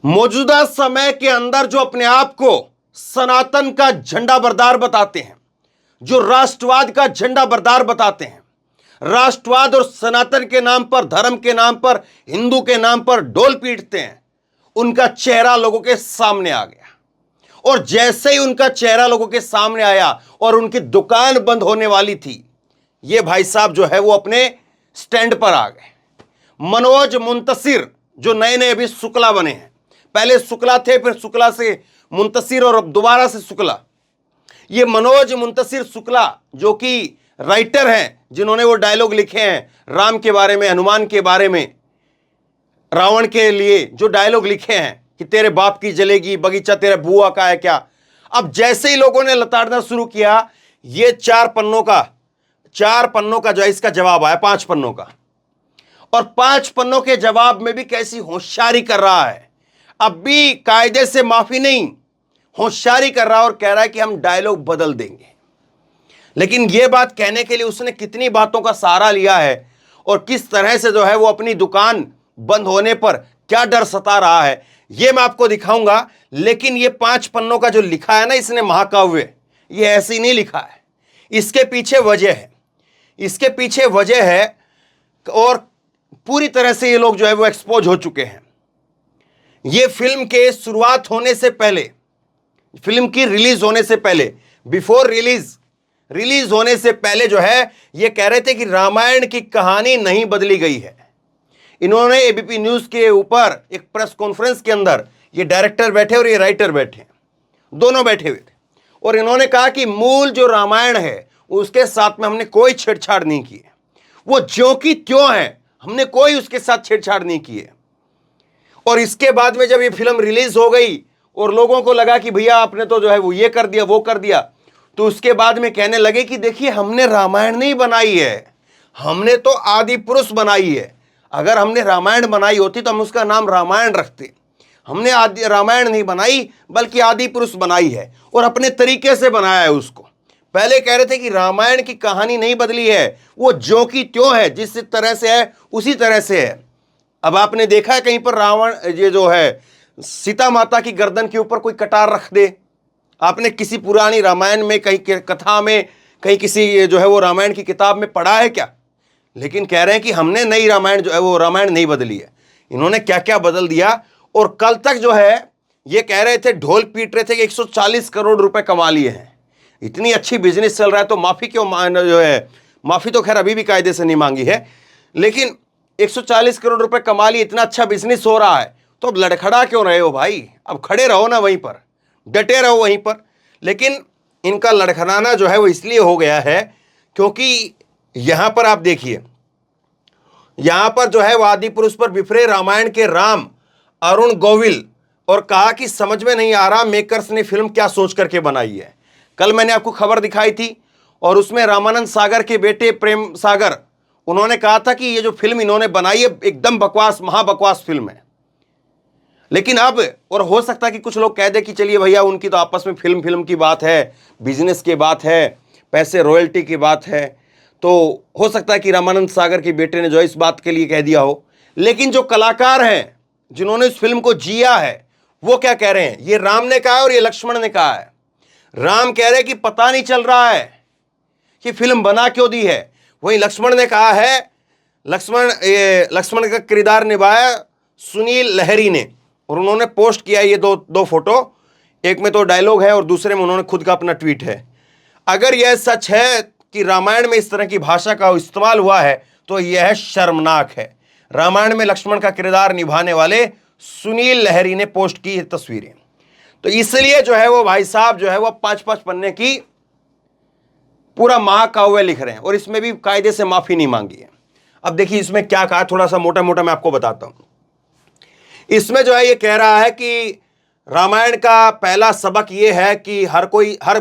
मौजूदा समय के अंदर जो अपने आप को सनातन का झंडा बरदार बताते हैं, जो राष्ट्रवाद का झंडा बरदार बताते हैं, राष्ट्रवाद और सनातन के नाम पर, धर्म के नाम पर, हिंदू के नाम पर डोल पीटते हैं, उनका चेहरा लोगों के सामने आ गया। और जैसे ही उनका चेहरा लोगों के सामने आया और उनकी दुकान बंद होने वाली थी, ये भाई साहब जो है वो अपने स्टैंड पर आ गए। मनोज मुंतशिर जो नए नए अभी शुक्ला बने हैं, पहले शुक्ला थे, फिर शुक्ला से मुंतशिर और अब दोबारा से शुक्ला। ये मनोज मुंतशिर शुक्ला जो कि राइटर हैं, जिन्होंने वो डायलॉग लिखे हैं राम के बारे में, हनुमान के बारे में, रावण के लिए जो डायलॉग लिखे हैं कि तेरे बाप की जलेगी बगीचा तेरे बुआ का है क्या। अब जैसे ही लोगों ने लताड़ना शुरू किया, ये चार पन्नों का जो है इसका जवाब आया 5 पन्नों का। और 5 पन्नों के जवाब में भी कैसी होशियारी कर रहा है, अब भी कायदे से माफी नहीं, होशियारी कर रहा और कह रहा है कि हम डायलॉग बदल देंगे। लेकिन यह बात कहने के लिए उसने कितनी बातों का सहारा लिया है और किस तरह से जो है वो अपनी दुकान बंद होने पर क्या डर सता रहा है, यह मैं आपको दिखाऊंगा। लेकिन ये 5 पन्नों का जो लिखा है ना इसने महाकाव्य, ये ऐसे ही नहीं लिखा है, इसके पीछे वजह है, इसके पीछे वजह है। और पूरी तरह से ये लोग जो है वो एक्सपोज हो चुके हैं। ये फिल्म के शुरुआत होने से पहले, फिल्म की रिलीज होने से पहले, बिफोर रिलीज होने से पहले जो है ये कह रहे थे कि रामायण की कहानी नहीं बदली गई है। इन्होंने एबीपी न्यूज के ऊपर एक प्रेस कॉन्फ्रेंस के अंदर ये डायरेक्टर बैठे और ये राइटर बैठे, दोनों बैठे हुए थे, और इन्होंने कहा कि मूल जो रामायण है उसके साथ में हमने कोई छेड़छाड़ नहीं की है, वो ज्यों की त्यों है, हमने कोई उसके साथ छेड़छाड़ नहीं की है। और इसके बाद में जब ये फिल्म रिलीज हो गई और लोगों को लगा कि भैया आपने तो जो है वो ये कर दिया वो कर दिया, तो उसके बाद में कहने लगे कि देखिए हमने रामायण नहीं बनाई है, हमने तो आदि पुरुष बनाई है। अगर हमने रामायण बनाई होती तो हम उसका नाम रामायण रखते। हमने आदि रामायण नहीं बनाई बल्कि आदि पुरुष बनाई है और अपने तरीके से बनाया है उसको। पहले कह रहे थे कि रामायण की कहानी नहीं बदली है, वो ज्यों की त्यों है, जिस तरह से है उसी तरह से है। अब आपने देखा है कहीं पर रावण ये जो है सीता माता की गर्दन के ऊपर कोई कटार रख दे? आपने किसी पुरानी रामायण में, कहीं कथा में, कहीं किसी जो है वो रामायण की किताब में पढ़ा है क्या? लेकिन कह रहे हैं कि हमने नई रामायण जो है वो रामायण नहीं बदली है। इन्होंने क्या क्या बदल दिया। और कल तक जो है ये कह रहे थे, ढोल पीट रहे थे कि 140 करोड़ रुपए कमा लिए हैं। इतनी अच्छी बिजनेस चल रहा है तो माफी क्यों जो है, माफी तो खैर अभी भी कायदे से नहीं मांगी है, लेकिन 140 करोड़ रुपए कमा लिए, इतना अच्छा बिजनेस हो रहा है, तो अब लड़खड़ा क्यों रहे हो भाई? अब खड़े रहो ना वहीं पर, डटे रहो वहीं पर। लेकिन इनका लड़खड़ाना जो है वो इसलिए हो गया है क्योंकि यहां पर आप देखिए, यहां पर जो है वो आदि पुरुष पर बिफरे रामायण के राम अरुण गोविल, और कहा कि समझ में नहीं आ रहा मेकर्स ने फिल्म क्या सोच करके बनाई है। कल मैंने आपको खबर दिखाई थी और उसमें रामानंद सागर के बेटे प्रेम सागर, उन्होंने कहा था कि ये जो फिल्म इन्होंने बनाई है एकदम बकवास, महाबकवास फिल्म है। लेकिन अब, और हो सकता है कि कुछ लोग कह दे कि चलिए भैया उनकी तो आपस में फिल्म की बात है, बिजनेस की बात है, पैसे रॉयल्टी की बात है, तो हो सकता है कि रामानंद सागर के बेटे ने जो इस बात के लिए कह दिया हो। लेकिन जो कलाकार हैं जिन्होंने इस फिल्म को जिया है वो क्या कह रहे हैं? ये राम ने कहा है और ये लक्ष्मण ने कहा है। राम कह रहे हैं कि पता नहीं चल रहा है कि फिल्म बना क्यों दी है, वहीं लक्ष्मण ने कहा है, लक्ष्मण का किरदार निभाया सुनील लहरी ने, और उन्होंने पोस्ट किया ये दो फोटो, एक में तो डायलॉग है और दूसरे में उन्होंने खुद का अपना ट्वीट है। अगर यह सच है कि रामायण में इस तरह की भाषा का इस्तेमाल हुआ है तो यह शर्मनाक है। रामायण में लक्ष्मण का किरदार निभाने वाले सुनील लहरी ने पोस्ट की तस्वीरें। तो इसलिए जो है वो भाई साहब जो है वो 5-5 पन्ने की पूरा महाकाव्य लिख रहे हैं और इसमें भी कायदे से माफी नहीं मांगी है। अब देखिए इसमें क्या कहा, थोड़ा सा मोटा मोटा मैं आपको बताता हूं। इसमें जो है ये कह रहा है कि रामायण का पहला सबक ये है कि हर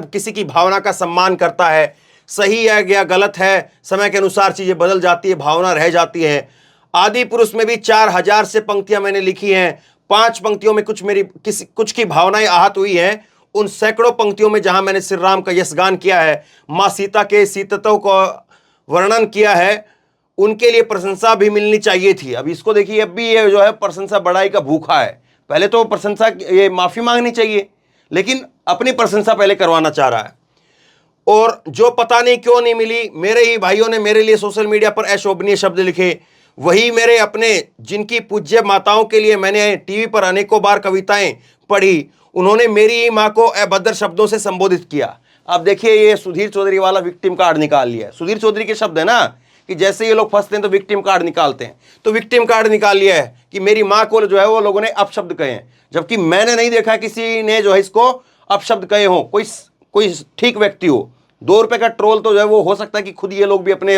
किसी की भावना का सम्मान करता है, सही है या गलत है, समय के अनुसार चीजें बदल जाती है, भावना रह जाती है। आदि पुरुष में भी 4000 से पंक्तियां मैंने लिखी हैं, 5 पंक्तियों में कुछ की भावनाएं आहत हुई हैं। उन सैकड़ों पंक्तियों में जहां मैंने श्री राम का यशगान किया है, मां सीता के सीतत्व को वर्णन किया है, उनके लिए प्रशंसा भी मिलनी चाहिए थी। अब इसको देखिए, अब भी ये जो है प्रशंसा बढ़ाई का भूखा है, पहले तो प्रशंसा, ये माफी मांगनी चाहिए, लेकिन अपनी प्रशंसा पहले करवाना चाह रहा है। और जो पता नहीं क्यों नहीं मिली, मेरे ही भाइयों ने मेरे लिए सोशल मीडिया पर अशोभनीय शब्द लिखे, वही मेरे अपने जिनकी पूज्य माताओं के लिए मैंने टीवी पर अनेकों बार कविताएं पढ़ी, उन्होंने मेरी ही मां को अभद्र शब्दों से संबोधित किया। अब देखिए, ये सुधीर चौधरी वाला विक्टिम कार्ड निकाल लिया है। सुधीर चौधरी के शब्द है ना कि जैसे ये लोग फंसते हैं तो विक्टिम कार्ड निकालते हैं, तो विक्टिम कार्ड निकाल लिया है कि मेरी मां को जो है वो लोगों ने अपशब्द कहे हैं, जबकि मैंने नहीं देखा किसी ने जो है इसको अपशब्द कहे हो। कोई ठीक व्यक्ति हो, 2 रुपए का ट्रोल तो जो है वो हो सकता है कि खुद ये लोग भी अपने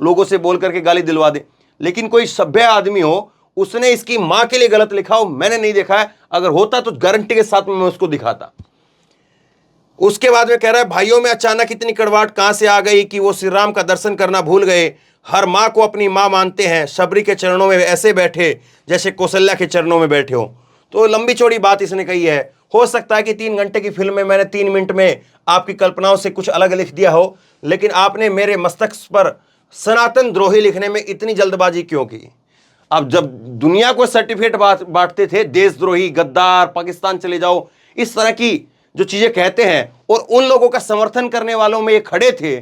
लोगों से बोल करके गाली दिलवा दे, लेकिन कोई सभ्य आदमी हो, उसने इसकी मां के लिए गलत लिखा हो, मैंने नहीं देखा है। अगर होता तो गारंटी के साथ में मैं उसको दिखाता। उसके बाद में कह रहा है, भाइयों में अचानक इतनी कड़वाहट कहां से आ गई कि वो श्री राम का दर्शन करना भूल गए। हर मां को अपनी मां मानते हैं, शबरी के चरणों में ऐसे बैठे जैसे कौशल्या के चरणों में बैठे हो। तो लंबी चौड़ी बात इसने कही है। हो सकता है कि 3 घंटे की फिल्म में मैंने 3 मिनट में आपकी कल्पनाओं से कुछ अलग लिख दिया हो, लेकिन आपने मेरे मस्तक पर सनातन द्रोही लिखने में इतनी जल्दबाजी क्यों की? अब जब दुनिया को सर्टिफिकेट बांटते थे, देशद्रोही, गद्दार, पाकिस्तान चले जाओ, इस तरह की जो चीजें कहते हैं, और उन लोगों का समर्थन करने वालों में ये खड़े थे,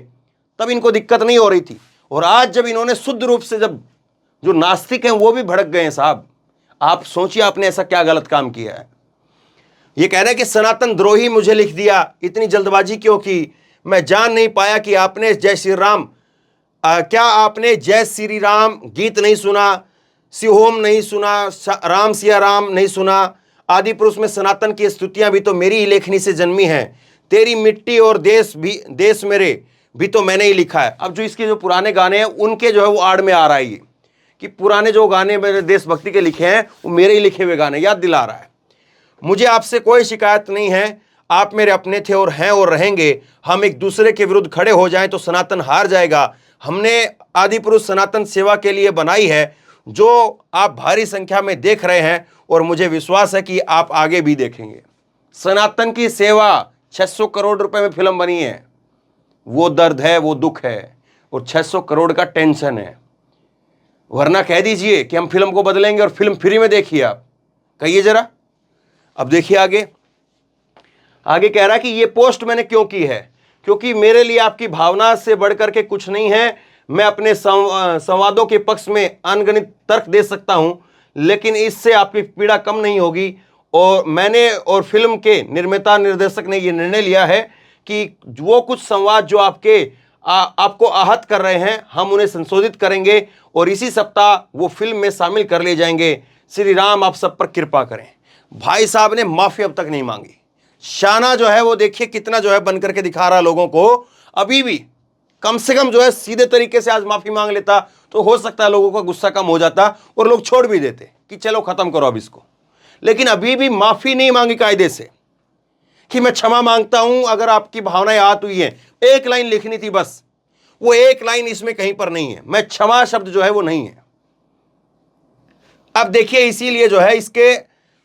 तब इनको दिक्कत नहीं हो रही थी। और आज जब इन्होंने शुद्ध रूप से, जब जो नास्तिक हैं वो भी भड़क गए हैं साहब, आप सोचिए आपने ऐसा क्या गलत काम किया है। ये कह रहे हैं कि सनातन द्रोही मुझे लिख दिया, इतनी जल्दबाजी क्यों की? मैं जान नहीं पाया कि आपने जय श्री राम, क्या आपने जय श्री राम गीत नहीं सुना, सिहोम नहीं सुना, राम सिया राम नहीं सुना? आदि पुरुष में सनातन की स्तुतियां भी तो मेरी ही लेखनी से जन्मी हैं। तेरी मिट्टी और देश मेरे भी तो मैंने ही लिखा है। अब जो इसके जो पुराने गाने हैं उनके जो है वो आड़ में आ रहा है ये, कि पुराने जो गाने मेरे देशभक्ति के लिखे हैं वो मेरे ही लिखे हुए गाने याद दिला रहा है। मुझे आपसे कोई शिकायत नहीं है, आप मेरे अपने थे और हैं और रहेंगे। हम एक दूसरे के विरुद्ध खड़े हो जाएं तो सनातन हार जाएगा। हमने आदि पुरुष सनातन सेवा के लिए बनाई है, जो आप भारी संख्या में देख रहे हैं, और मुझे विश्वास है कि आप आगे भी देखेंगे। सनातन की सेवा 600 करोड़ रुपए में फिल्म बनी है, वो दर्द है, वो दुख है, और 600 करोड़ का टेंशन है। वरना कह दीजिए कि हम फिल्म को बदलेंगे और फिल्म फ्री में देखिए। आप कहिए जरा। अब देखिए आगे कह रहा है कि ये पोस्ट मैंने क्यों की है, क्योंकि मेरे लिए आपकी भावना से बढ़कर के कुछ नहीं है। मैं अपने संवादों के पक्ष में अनगणित तर्क दे सकता हूं, लेकिन इससे आपकी पीड़ा कम नहीं होगी। और मैंने और फिल्म के निर्माता निर्देशक ने यह निर्णय लिया है कि वो कुछ संवाद जो आपको आहत कर रहे हैं, हम उन्हें संशोधित करेंगे और इसी सप्ताह वो फिल्म में शामिल कर लिए जाएंगे। श्री राम आप सब पर कृपा करें। भाई साहब ने माफी अब तक नहीं मांगी। शाना जो है वो देखिए कितना जो है बन करके दिखा रहा लोगों को। अभी भी कम से कम जो है सीधे तरीके से आज माफी मांग लेता तो हो सकता है लोगों का गुस्सा कम हो जाता और लोग छोड़ भी देते कि चलो खत्म करो अब इसको। लेकिन अभी भी माफी नहीं मांगी कायदे से कि मैं क्षमा मांगता हूं अगर आपकी भावनाएं आहत हुई है। एक लाइन लिखनी थी बस, वो एक लाइन इसमें कहीं पर नहीं है। मैं क्षमा शब्द जो है वो नहीं है। अब देखिए इसीलिए जो है इसके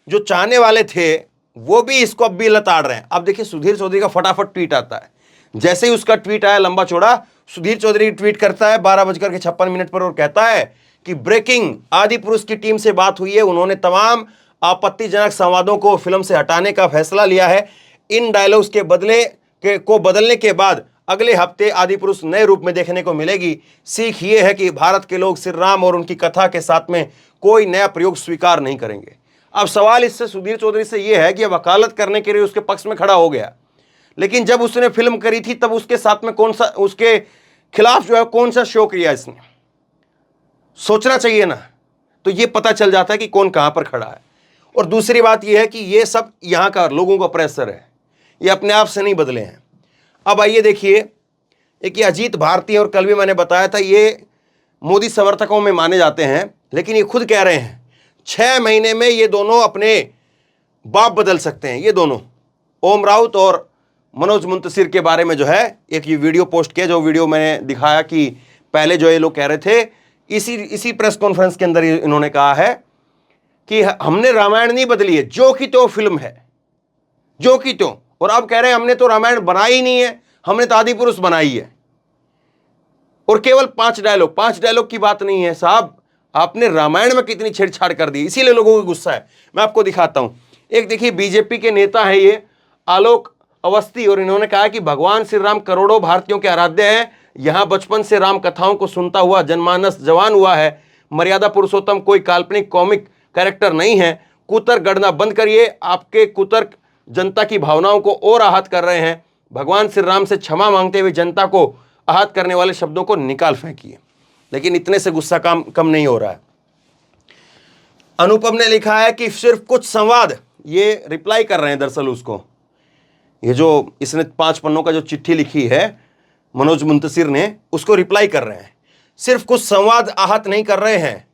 जो चाहने वाले थे वो भी इसको अब भी लताड़ रहे हैं। अब देखिए सुधीर चौधरी का फटाफट ट्वीट आता है। जैसे ही उसका ट्वीट आया लंबा चौड़ा, सुधीर चौधरी ट्वीट करता है 12:56 पर और कहता है कि ब्रेकिंग, आदि पुरुष की टीम से बात हुई है, उन्होंने तमाम आपत्तिजनक संवादों को फिल्म से हटाने का फैसला लिया है। इन डायलॉग्स के बदलने के बाद अगले हफ्ते आदि पुरुष नए रूप में देखने को मिलेगी। सीख ये है कि भारत के लोग श्री राम और उनकी कथा के साथ में कोई नया प्रयोग स्वीकार नहीं करेंगे। अब सवाल इससे सुधीर चौधरी से यह है कि वकालत करने के लिए उसके पक्ष में खड़ा हो गया, लेकिन जब उसने फिल्म करी थी तब उसके साथ में कौन सा, उसके खिलाफ जो है कौन सा शो किया इसने, सोचना चाहिए ना। तो ये पता चल जाता है कि कौन कहां पर खड़ा है। और दूसरी बात यह है कि ये सब यहां का लोगों का प्रेशर है, ये अपने आप से नहीं बदले हैं। अब आइए देखिए, एक ये अजीत भारती और कल भी मैंने बताया था ये मोदी समर्थकों में माने जाते हैं, लेकिन ये खुद कह रहे हैं 6 महीने में ये दोनों अपने बाप बदल सकते हैं। ये दोनों ओम राउत और मनोज मुंतशिर के बारे में जो है एक ये वीडियो पोस्ट किया, जो वीडियो मैंने दिखाया कि पहले जो ये लोग कह रहे थे, इसी प्रेस कॉन्फ्रेंस के अंदर इन्होंने कहा है कि हमने रामायण नहीं बदली है, जो की तो फिल्म है, जो की तो। और अब कह रहे हैं हमने तो रामायण बनाई ही नहीं है, हमने तो आदि पुरुष बनाई है। और केवल 5 डायलॉग की बात नहीं है साहब, आपने रामायण में कितनी छेड़छाड़ कर दी, इसीलिए लोगों को गुस्सा है। मैं आपको दिखाता हूं। एक देखिए बीजेपी के नेता है ये आलोक अवस्थी, और इन्होंने कहा कि भगवान श्री राम करोड़ों भारतीयों के आराध्य हैं। यहां बचपन से राम कथाओं को सुनता हुआ जनमानस जवान हुआ है। मर्यादा पुरुषोत्तम कोई काल्पनिक कॉमिक कैरेक्टर नहीं है। कुतर्क गढ़ना बंद करिए, आपके कुतर्क जनता की भावनाओं को और आहत कर रहे हैं। भगवान श्री राम से क्षमा मांगते हुए जनता को आहत करने वाले शब्दों को निकाल फेंकिए। लेकिन इतने से गुस्सा कम नहीं हो रहा है। अनुपम ने लिखा है कि सिर्फ कुछ संवाद, ये रिप्लाई कर रहे हैं दरअसल उसको, ये जो इसने 5 पन्नों का जो चिट्ठी लिखी है मनोज मुंतशिर ने, उसको रिप्लाई कर रहे हैं। सिर्फ कुछ संवाद आहत नहीं कर रहे हैं,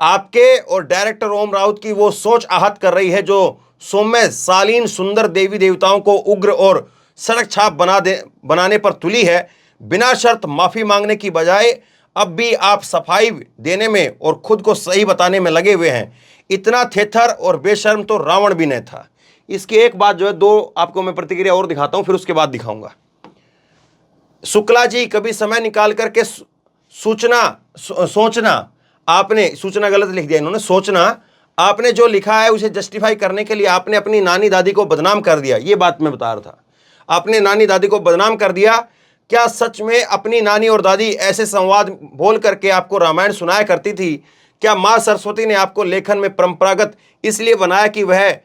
आपके और डायरेक्टर ओम राउत की वो सोच आहत कर रही है जो सौम्य शालीन सुंदर देवी देवताओं को उग्र और सड़क छाप बनाने पर तुली है। बिना शर्त माफी मांगने की बजाय अब भी आप सफाई देने में और खुद को सही बताने में लगे हुए हैं। इतना थेथर और बेशर्म तो रावण भी नहीं था। इसकी एक बात जो है, 2 आपको मैं प्रतिक्रिया और दिखाता हूं, फिर उसके बाद दिखाऊंगा। शुक्ला जी, कभी समय निकाल करके सोचना, आपने सूचना गलत लिख दिया इन्होंने, सोचना, आपने जो लिखा है उसे जस्टिफाई करने के लिए आपने अपनी नानी दादी को बदनाम कर दिया। ये बात मैं बता रहा था, आपने नानी दादी को बदनाम कर दिया। क्या सच में अपनी नानी और दादी ऐसे संवाद बोल करके आपको रामायण सुनाया करती थी? क्या माँ सरस्वती ने आपको लेखन में परंपरागत इसलिए बनाया कि वह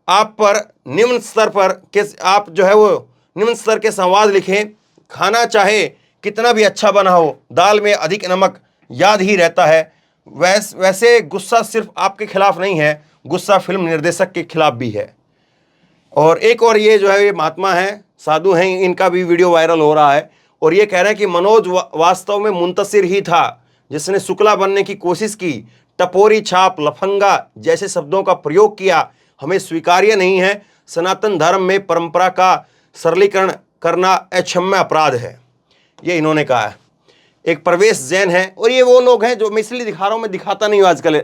आप पर निम्न स्तर पर के आप जो है वो निम्न स्तर के संवाद लिखें? खाना चाहे कितना भी अच्छा बना हो, दाल में अधिक नमक याद ही रहता है। वैसे गुस्सा सिर्फ आपके खिलाफ नहीं है, गुस्सा फिल्म निर्देशक के खिलाफ भी है। और एक और ये जो है ये महात्मा हैं, साधु हैं, इनका भी वीडियो वायरल हो रहा है और ये कह रहे हैं कि मनोज वास्तव में मुंतशिर ही था जिसने शुक्ला बनने की कोशिश की। टपोरी, छाप, लफंगा जैसे शब्दों का प्रयोग किया, हमें स्वीकार्य नहीं है। सनातन धर्म में परंपरा का सरलीकरण करना अक्षम्य अपराध है, ये इन्होंने कहा है। एक प्रवेश जैन है, और ये वो लोग हैं जो मैं इसलिए दिखा रहा हूं, मैं दिखाता नहीं हूं आजकल,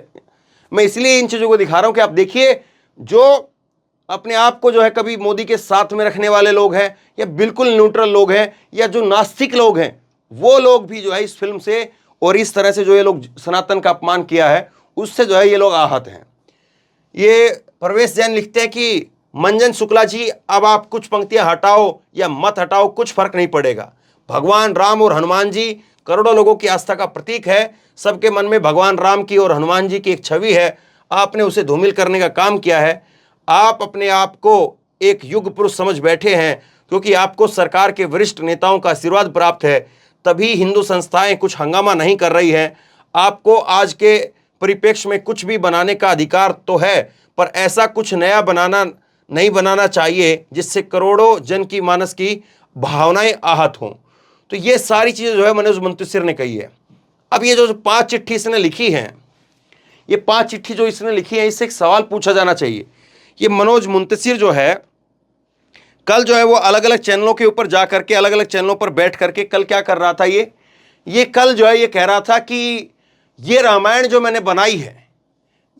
मैं इसलिए इन चीज़ों को दिखा रहा हूं कि आप देखिए जो अपने आप को जो है कभी मोदी के साथ में रखने वाले लोग हैं या बिल्कुल न्यूट्रल लोग हैं या जो नास्तिक लोग हैं, वो लोग भी जो है इस फिल्म से और इस तरह से जो ये लोग सनातन का अपमान किया है उससे जो है ये लोग आहत हैं। ये प्रवेश जैन लिखते हैं कि मंजन शुक्ला जी, अब आप कुछ पंक्तियां हटाओ या मत हटाओ, कुछ फर्क नहीं पड़ेगा। भगवान राम और हनुमान जी करोड़ों लोगों की आस्था का प्रतीक है। सबके मन में भगवान राम की और हनुमान जी की एक छवि है। आपने उसे धूमिल करने का काम किया है। आप अपने आप को एक युग पुरुष समझ बैठे हैं क्योंकि आपको सरकार के वरिष्ठ नेताओं का आशीर्वाद प्राप्त है, तभी हिंदू संस्थाएं कुछ हंगामा नहीं कर रही हैं। आपको आज के परिप्रेक्ष्य में कुछ भी बनाने का अधिकार तो है, पर ऐसा कुछ नया नहीं बनाना चाहिए जिससे करोड़ों जन की मानस की भावनाएं आहत हों। तो ये सारी चीज़ें जो है मनोज मुंतशिर ने कही है। अब ये जो 5 चिट्ठी इसने लिखी हैं, ये 5 चिट्ठी जो इसने लिखी है, इससे एक सवाल पूछा जाना चाहिए। ये मनोज मुंतशिर जो है कल जो है वो अलग अलग चैनलों के ऊपर जा करके, अलग अलग चैनलों पर बैठ करके कल क्या कर रहा था, ये कल जो है ये कह रहा था कि ये रामायण जो मैंने बनाई है,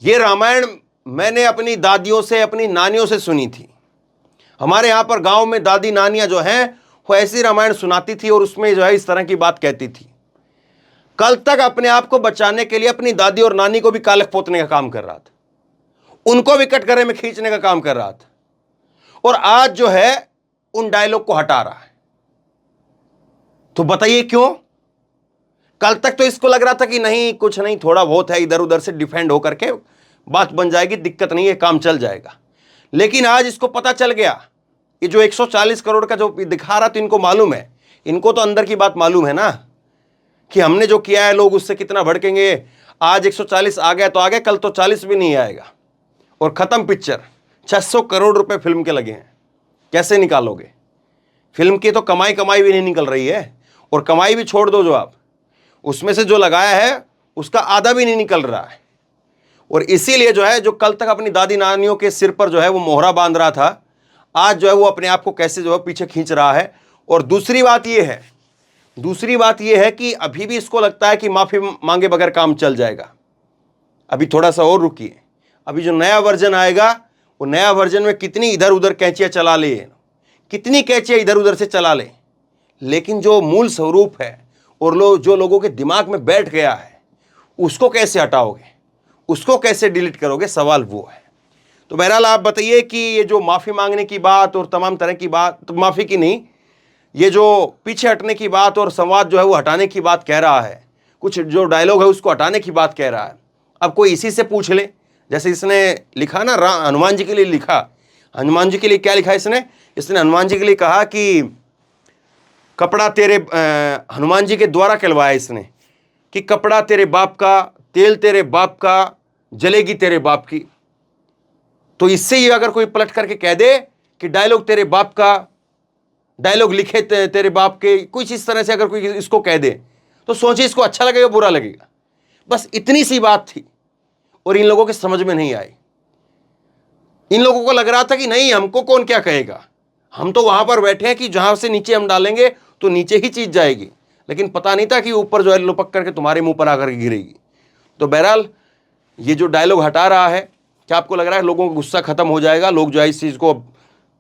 ये रामायण मैंने अपनी दादियों से, अपनी नानियों से सुनी थी। हमारे यहाँ पर गांव में दादी नानियां जो हैं वो ऐसी रामायण सुनाती थी और उसमें जो है इस तरह की बात कहती थी। कल तक अपने आप को बचाने के लिए अपनी दादी और नानी को भी कालख पोतने का काम कर रहा था, उनको भी कटघरे में खींचने का काम कर रहा था, और आज जो है उन डायलॉग को हटा रहा है। तो बताइए क्यों? कल तक तो इसको लग रहा था कि नहीं कुछ नहीं, थोड़ा बहुत है, इधर उधर से डिफेंड होकर के बात बन जाएगी, दिक्कत नहीं है, काम चल जाएगा। लेकिन आज इसको पता चल गया, ये जो 140 करोड़ का जो दिखा रहा, तो इनको मालूम है, इनको तो अंदर की बात मालूम है ना कि हमने जो किया है लोग उससे कितना भड़केंगे। आज 140 आ गया तो आ गया, कल तो 40 भी नहीं आएगा और खत्म पिक्चर। 600 करोड़ रुपए फिल्म के लगे हैं, कैसे निकालोगे? फिल्म की तो कमाई भी नहीं निकल रही है, और कमाई भी छोड़ दो, जो आप उसमें से जो लगाया है उसका आधा भी नहीं निकल रहा है। और इसीलिए जो है, जो कल तक अपनी दादी नानियों के सिर पर जो है वो मोहरा बांध रहा था, आज जो है वो अपने आप को कैसे जो है पीछे खींच रहा है। और दूसरी बात ये है कि अभी भी इसको लगता है कि माफी मांगे बगैर काम चल जाएगा। अभी थोड़ा सा और रुकिए, अभी जो नया वर्जन आएगा, वो नया वर्जन में कितनी इधर उधर कैंचियां चला ले, कितनी कैंचियां इधर उधर से चला ले, लेकिन जो मूल स्वरूप है और जो लोगों के दिमाग में बैठ गया है उसको कैसे हटाओगे, उसको कैसे डिलीट करोगे, सवाल वो है। तो बहरहाल आप बताइए कि ये जो माफ़ी मांगने की बात और तमाम तरह की बात, तो माफ़ी की नहीं, ये जो पीछे हटने की बात और संवाद जो है वो हटाने की बात कह रहा है, कुछ जो डायलॉग है उसको हटाने की बात कह रहा है। अब कोई इसी से पूछ ले, जैसे इसने लिखा ना, हनुमान जी के लिए लिखा, हनुमान जी के लिए क्या लिखा इसने हनुमान जी के लिए कहा कि कपड़ा तेरे, हनुमान जी के द्वारा कहलवाया इसने कि कपड़ा तेरे बाप का, तेल तेरे बाप का, जलेगी तेरे बाप की। तो इससे ही अगर कोई पलट करके कह दे कि डायलॉग तेरे बाप का, डायलॉग लिखे तेरे बाप के, कुछ इस तरह से अगर कोई इसको कह दे तो सोचिए इसको अच्छा लगेगा बुरा लगेगा। बस इतनी सी बात थी और इन लोगों के समझ में नहीं आई। इन लोगों को लग रहा था कि नहीं, हमको कौन क्या कहेगा, हम तो वहां पर बैठे हैं कि जहां से नीचे हम डालेंगे तो नीचे ही चीज जाएगी, लेकिन पता नहीं था कि ऊपर जो है लुपक करके तुम्हारे मुंह पर आकर गिरेगी। तो बहरहाल ये जो डायलॉग हटा रहा है, क्या आपको लग रहा है लोगों का गुस्सा खत्म हो जाएगा, लोग जो है इस चीज को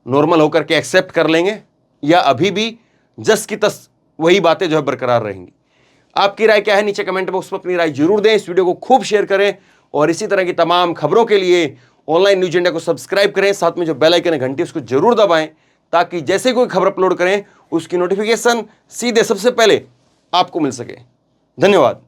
नॉर्मल होकर के एक्सेप्ट कर लेंगे, या अभी भी जस की तस वही बातें जो है बरकरार रहेंगी? आपकी राय क्या है, नीचे कमेंट बॉक्स में अपनी राय जरूर दें। इस वीडियो को खूब शेयर करें और इसी तरह की तमाम खबरों के लिए ऑनलाइन न्यूज इंडिया को सब्सक्राइब करें, साथ में जो बेल आइकन है घंटी उसको जरूर दबाएं, ताकि जैसे कोई खबर अपलोड करें उसकी नोटिफिकेशन सीधे सबसे पहले आपको मिल सके। धन्यवाद।